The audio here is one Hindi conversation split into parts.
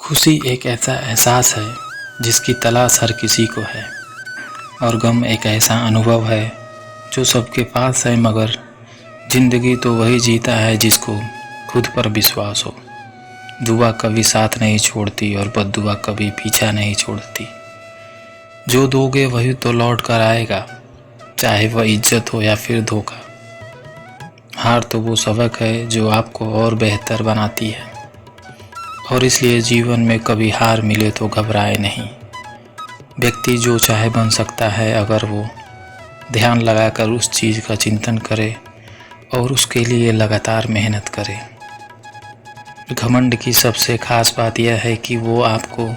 खुशी एक ऐसा एहसास है जिसकी तलाश हर किसी को है। और गम एक ऐसा अनुभव है जो सबके पास है, मगर ज़िंदगी तो वही जीता है जिसको खुद पर विश्वास हो। दुआ कभी साथ नहीं छोड़ती और बद्दुआ कभी पीछा नहीं छोड़ती। जो दोगे वही तो लौट कर आएगा, चाहे वह इज्जत हो या फिर धोखा। हार तो वो सबक है जो आपको और बेहतर बनाती है। और इसलिए जीवन में कभी हार मिले तो घबराए नहीं। व्यक्ति जो चाहे बन सकता है अगर वो ध्यान लगाकर उस चीज़ का चिंतन करे और उसके लिए लगातार मेहनत करे। घमंड की सबसे ख़ास बात यह है कि वो आपको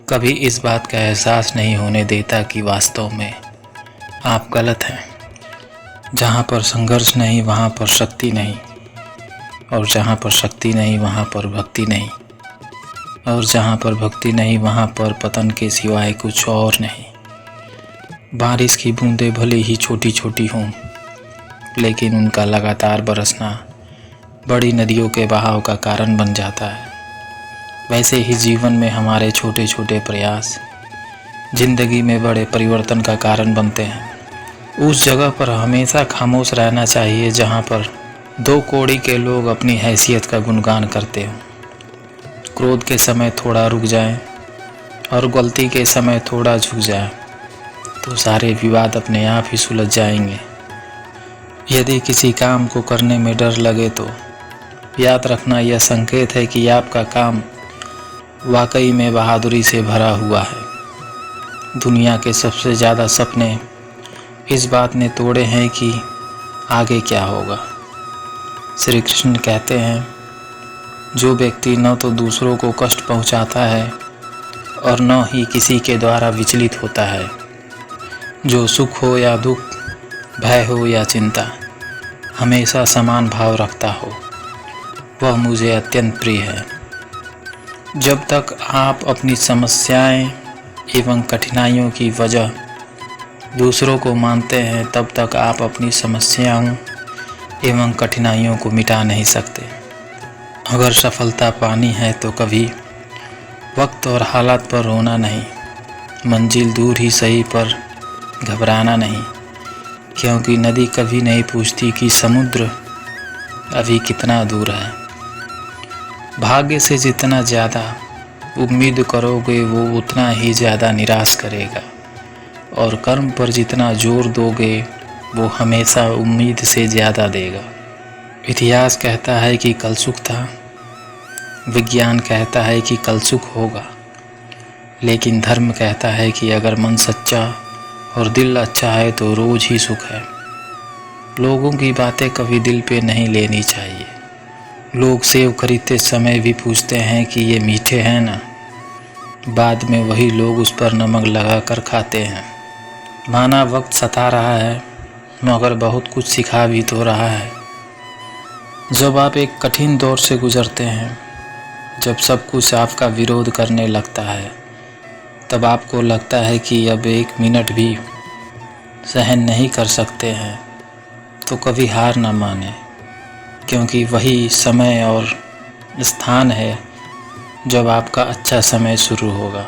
कभी इस बात का एहसास नहीं होने देता कि वास्तव में आप गलत हैं। जहाँ पर संघर्ष नहीं वहाँ पर शक्ति नहीं, और जहाँ पर शक्ति नहीं वहाँ पर भक्ति नहीं, और जहाँ पर भक्ति नहीं वहाँ पर पतन के सिवाय कुछ और नहीं। बारिश की बूंदें भले ही छोटी छोटी हों, लेकिन उनका लगातार बरसना बड़ी नदियों के बहाव का कारण बन जाता है। वैसे ही जीवन में हमारे छोटे छोटे प्रयास जिंदगी में बड़े परिवर्तन का कारण बनते हैं। उस जगह पर हमेशा खामोश रहना चाहिए जहाँ पर दो कौड़ी के लोग अपनी हैसियत का गुणगान करते हों। क्रोध के समय थोड़ा रुक जाएं और गलती के समय थोड़ा झुक जाएं, तो सारे विवाद अपने आप ही सुलझ जाएंगे। यदि किसी काम को करने में डर लगे तो याद रखना यह संकेत है कि आपका काम वाकई में बहादुरी से भरा हुआ है। दुनिया के सबसे ज़्यादा सपने इस बात ने तोड़े हैं कि आगे क्या होगा। श्री कृष्ण कहते हैं, जो व्यक्ति न तो दूसरों को कष्ट पहुंचाता है और न ही किसी के द्वारा विचलित होता है, जो सुख हो या दुख, भय हो या चिंता, हमेशा समान भाव रखता हो, वह मुझे अत्यंत प्रिय है। जब तक आप अपनी समस्याएं एवं कठिनाइयों की वजह दूसरों को मानते हैं, तब तक आप अपनी समस्याओं एवं कठिनाइयों को मिटा नहीं सकते। अगर सफलता पानी है तो कभी वक्त और हालात पर रोना नहीं, मंजिल दूर ही सही पर घबराना नहीं, क्योंकि नदी कभी नहीं पूछती कि समुद्र अभी कितना दूर है। भाग्य से जितना ज़्यादा उम्मीद करोगे वो उतना ही ज़्यादा निराश करेगा, और कर्म पर जितना जोर दोगे वो हमेशा उम्मीद से ज़्यादा देगा। इतिहास कहता है कि कल सुख था, विज्ञान कहता है कि कल सुख होगा, लेकिन धर्म कहता है कि अगर मन सच्चा और दिल अच्छा है तो रोज़ ही सुख है। लोगों की बातें कभी दिल पे नहीं लेनी चाहिए। लोग सेब खरीदते समय भी पूछते हैं कि ये मीठे हैं ना, बाद में वही लोग उस पर नमक लगा कर खाते हैं। माना वक्त सता रहा है, मगर बहुत कुछ सिखा भी तो रहा है। जब आप एक कठिन दौर से गुजरते हैं, जब सब कुछ आपका विरोध करने लगता है, तब आपको लगता है कि अब एक मिनट भी सहन नहीं कर सकते हैं, तो कभी हार न माने, क्योंकि वही समय और स्थान है जब आपका अच्छा समय शुरू होगा।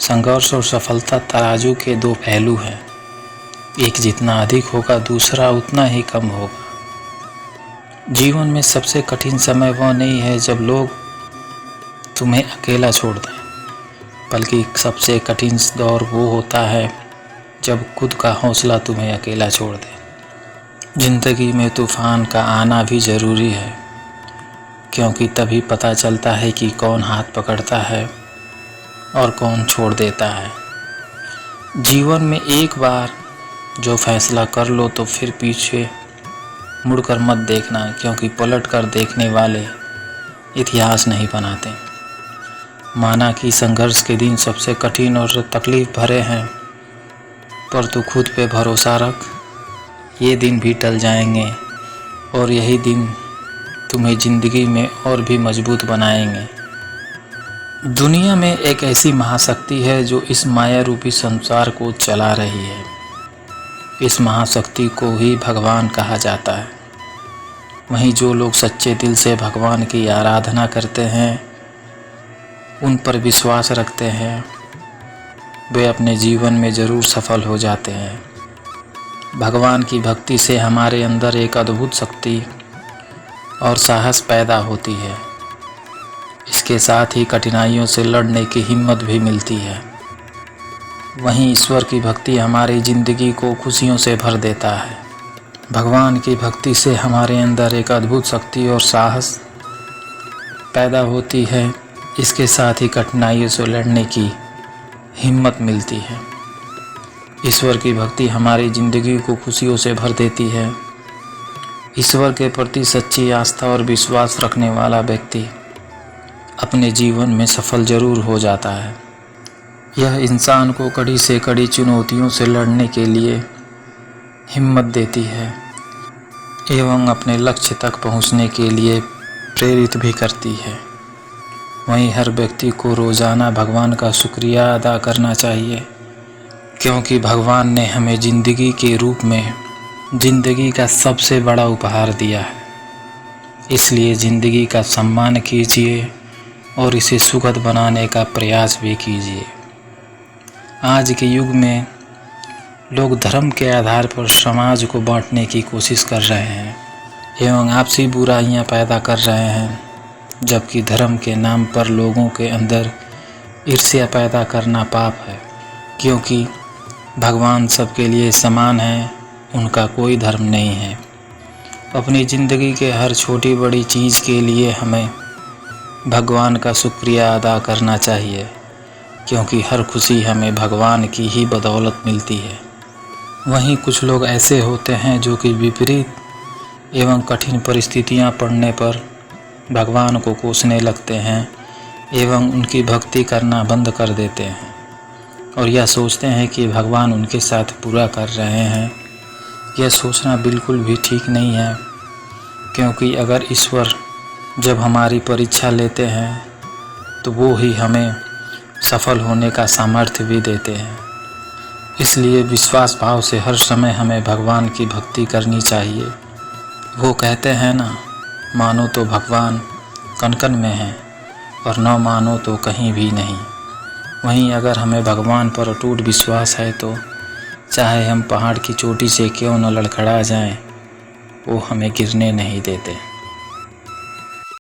संघर्ष और सफलता तराजू के दो पहलू हैं, एक जितना अधिक होगा दूसरा उतना ही कम होगा। जीवन में सबसे कठिन समय वह नहीं है जब लोग तुम्हें अकेला छोड़ दें, बल्कि सबसे कठिन दौर वो होता है जब खुद का हौसला तुम्हें अकेला छोड़ दे। ज़िंदगी में तूफ़ान का आना भी ज़रूरी है, क्योंकि तभी पता चलता है कि कौन हाथ पकड़ता है और कौन छोड़ देता है। जीवन में एक बार जो फैसला कर लो तो फिर पीछे मुड़कर मत देखना, क्योंकि पलट कर देखने वाले इतिहास नहीं बनाते। माना कि संघर्ष के दिन सबसे कठिन और तकलीफ भरे हैं, पर तू खुद पे भरोसा रख, ये दिन भी टल जाएंगे और यही दिन तुम्हें ज़िंदगी में और भी मजबूत बनाएंगे। दुनिया में एक ऐसी महाशक्ति है जो इस माया रूपी संसार को चला रही है। इस महाशक्ति को ही भगवान कहा जाता है। वहीं जो लोग सच्चे दिल से भगवान की आराधना करते हैं उन पर विश्वास रखते हैं वे अपने जीवन में ज़रूर सफल हो जाते हैं। भगवान की भक्ति से हमारे अंदर एक अद्भुत शक्ति और साहस पैदा होती है। इसके साथ ही कठिनाइयों से लड़ने की हिम्मत भी मिलती है। वहीं ईश्वर की भक्ति हमारी ज़िंदगी को खुशियों से भर देता है। भगवान की भक्ति से हमारे अंदर एक अद्भुत शक्ति और साहस पैदा होती है। इसके साथ ही कठिनाइयों से लड़ने की हिम्मत मिलती है। ईश्वर की भक्ति हमारी ज़िंदगी को खुशियों से भर देती है। ईश्वर के प्रति सच्ची आस्था और विश्वास रखने वाला व्यक्ति अपने जीवन में सफल जरूर हो जाता है। यह इंसान को कड़ी से कड़ी चुनौतियों से लड़ने के लिए हिम्मत देती है एवं अपने लक्ष्य तक पहुंचने के लिए प्रेरित भी करती है। वहीं हर व्यक्ति को रोज़ाना भगवान का शुक्रिया अदा करना चाहिए, क्योंकि भगवान ने हमें ज़िंदगी के रूप में ज़िंदगी का सबसे बड़ा उपहार दिया है। इसलिए ज़िंदगी का सम्मान कीजिए और इसे सुखद बनाने का प्रयास भी कीजिए। आज के युग में लोग धर्म के आधार पर समाज को बांटने की कोशिश कर रहे हैं एवं आपसी बुराइयां पैदा कर रहे हैं, जबकि धर्म के नाम पर लोगों के अंदर ईर्ष्या पैदा करना पाप है। क्योंकि भगवान सबके लिए समान है, उनका कोई धर्म नहीं है। अपनी ज़िंदगी के हर छोटी बड़ी चीज़ के लिए हमें भगवान का शुक्रिया अदा करना चाहिए, क्योंकि हर खुशी हमें भगवान की ही बदौलत मिलती है। वहीं कुछ लोग ऐसे होते हैं जो कि विपरीत एवं कठिन परिस्थितियां पड़ने पर भगवान को कोसने लगते हैं एवं उनकी भक्ति करना बंद कर देते हैं और यह सोचते हैं कि भगवान उनके साथ बुरा कर रहे हैं। यह सोचना बिल्कुल भी ठीक नहीं है, क्योंकि अगर ईश्वर जब हमारी परीक्षा लेते हैं तो वो ही हमें सफल होने का सामर्थ्य भी देते हैं। इसलिए विश्वास भाव से हर समय हमें भगवान की भक्ति करनी चाहिए। वो कहते हैं ना, मानो तो भगवान कण-कण में है और न मानो तो कहीं भी नहीं। वहीं अगर हमें भगवान पर अटूट विश्वास है तो चाहे हम पहाड़ की चोटी से क्यों न लड़खड़ा जाएं, वो हमें गिरने नहीं देते।